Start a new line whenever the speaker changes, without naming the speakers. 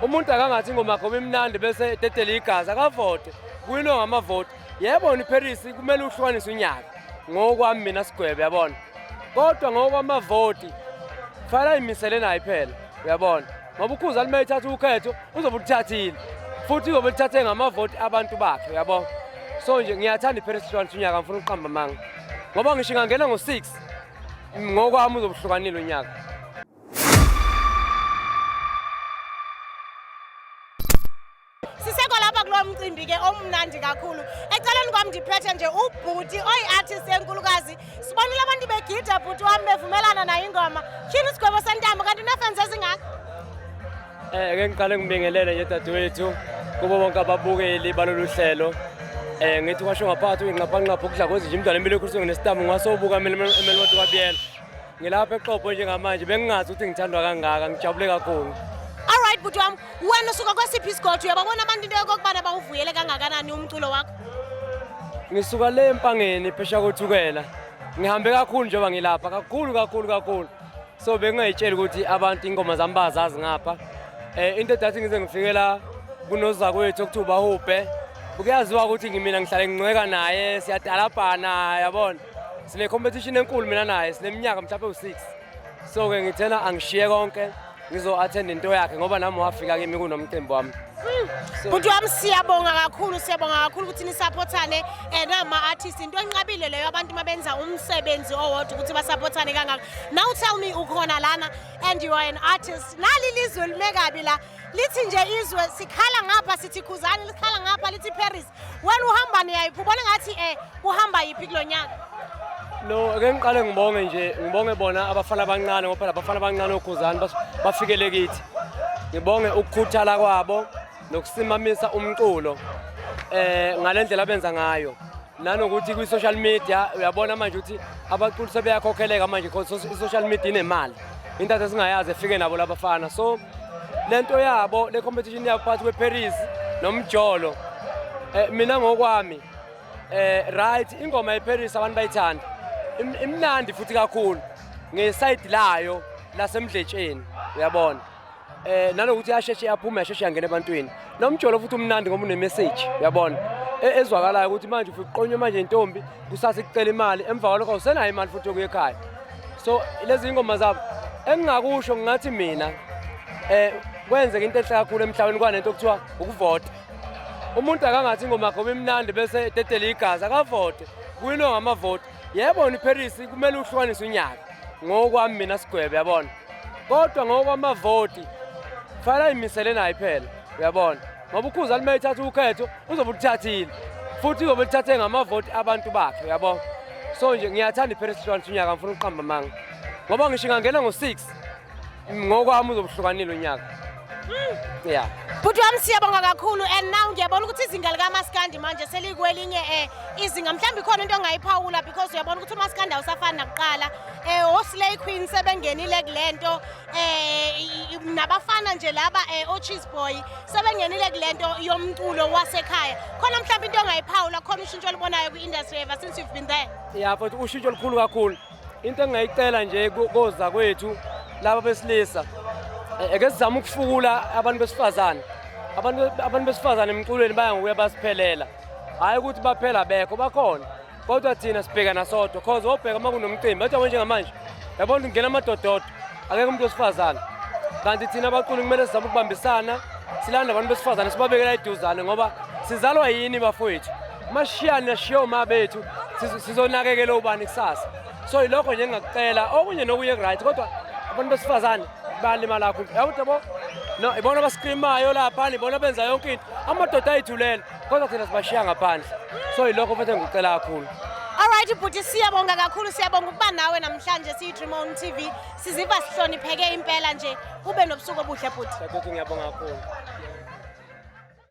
Umuntu akangathi ingoma yakho imnandi bese tetele igazi akavote kuyino ngamavote. Yebo Iparis kumele uhlukanise unyaka ngokwami mina Sgwebo yabona. Kodwa ngokwamavoti fana imisele nayo phela uyabona. Ngoba ukhuza limayithatha ukhetho uzobe uthathile. Futhi uzobe uthathe ngamavoti abantu bakhe uyabona. So nje ngiyathanda Iparis uhlukanise unyaka ngifuna uqamba manga. Ngoba ngisho ngangena ngo6 ngokwami uzobuhlukanile unyaka.
Umcimbi-ke omnandi kakhulu. Eceleni kwami ndiphethe nje ubhuti oyi-artist enkulukazi. Sibonile abantu begida bhuti wami bevumelana nayo ingoma. Shini Sgwebo Sentambo kanti unefans ezingaka?
Ake ngiqale ngibingelele nje dadewethu kubo bonke ababukeli balolu hlelo. Ngithi kwasho ngaphathi uyinqaphanqapha ukudla kwezinje imidlalo empilo ekhulusiwe nesitambu ngasobuka emeli wonke kwabiyela. Ngilapha eXOPO njengamanje bengingazi ukuthi ngithandwa kangaka ngijabule kakhulu.
Alright bhuti wami, wena usuka kwesiphi isigodi uyabona abantu into yokubana bawuvuyele kangakanani umculo wakho?
Ngisuka le empangeni phesha kothukela. Ngihambe kakhulu njengoba ngilapha kakhulu. So bengingayitshela ukuthi abantu ingoma zami bazazi ngapha. Into edathi ngize ngifikela kunoza kwethu okuthiwa BAHUBHE. Ukuyaziwa ukuthi ngimina ngihlale ngicweka naye siyadalabhana yabona. Sine competition enkulu mina naye sineminyaka mhlawumbe u6. So ke ngithena angishiye konke. Ngizo attend into yakhe ngoba nami wafika kimi kunomcimbi wami.
Bhuti wami siyabonga kakhulu ukuthi nisupportane nama artists into enqabile leyo abantu mabenza umsebenzi owodwa ukuthi basupportane kangaka. Now tell me ukhona lana and you are an artist. Nali lizwe limekabi la lithi nje izwe sikhala ngapha sithi khuzani likhala ngapha lithi Paris. Wena uhamba niyayiphi ubona ngathi uhamba yipi kulonyaka?
No, ake ngiqale ngibonge bona abafana abancane ngoba abafana abancane okhuzani bafikele kithi. Ngibonge ukukhuthala kwabo nokusimamisa umculo ngalendlela abenza ngayo. Nanokuthi kwi social media uyabona manje ukuthi abaculi sebeyakhokheleka manje because social media inemali. Into esingayazi efike nabo labafana. So lento yabo le competition yabo phakathi kweParis nomjolo mina ngokwami right ingoma yeParis abantu bayithanda. Imnandi futhi kakhulu ngeside layo lasemdletsheni uyabona nanokuthi yasheshe yaphume yasheshe yangena ebantwini nomjolo futhi umnandi ngoba une message uyabona ezwakalayo ukuthi manje ufiqonywe manje intombi kusasa icela imali emva kwalokho usenayo imali futhi yokuya ekhaya. So lezi ingoma zabo engingakusho ngathi mina kwenzeka into enhle kakhulu emhlabeni kwanento okuthiwa ukuvota. Umuntu akangathi ingoma yakho imnandi bese tetele igazi akavote kuyino ngamavote. Yebo Iparis kumele uhlukanise unyaka ngokwami mina Sgwebo yabona. Kodwa ngokwamavoti fana imisele nayo phela uyabona. Ngoba ukhuza limayithatha ukhetho uzobe uthathile. Futhi uzobe uthathe ngamavoti abantu bakhe uyabona. So nje ngiyathanda Iparis uhlukanise unyaka ngifuna uqamba manga. Ngoba ngisho ngangena ngo6 ngokwami uzobuhlukanile unyaka. Yeah.
Bhuti wami siyabonga kakhulu and now ngiyabona ukuthi izinga likaMaskandi manje selikwelinye izinga mhlawumbe ikhona into ongayiphawula because uyabona ukuthi uMaskandi awusafani nakuqala oSlay Queen sebengenile kulento nabafana nje laba oCheese Boy sebengenile kulento yomculo wasekhaya. Khona mhlawumbe into ongayiphawula khona ushintsho libonayo kwi-industry ever since you've been there?
Yeah, but ushintsho likhulu kakhulu. Into engayicela nje koza kwethu laba besilisa eke sizama ukufukula abantu besifazane. Abantu besifazane emculweni baya ngokuya basiphelela. Hayi ukuthi baphela bekho bakhona. Kodwa thina sibheka nasodwa because obheka makunomcimbi bathi njengamanje. Yabona ungena amadododo akeke umuntu wesifazane. Kanti thina abaculi kumele sizame ukubambisana silanda abantu besifazane sibabekela iduzane ngoba sizalwa yini bafowethu. Mashiyana nashiyo mabethu sizonakekela ubani kusasa. So ilokho nje engakucela okunye nokuye right kodwa abantu besifazane balimala kakhulu. Yabo no ibona bascreamayo lapha ibona benza yonke into amadoda ayithulela kodwa thina sibashiya ngaphandle. So ilokho futhi ngicela kakhulu.
Alright bhuti siyabonga kakhulu siyabonga ukuba nawe namhlanje siyi-Dream On TV siziva sihlonipheke impela nje ube nobusuku obuhle bhuti.
Ngiyabonga kakhulu.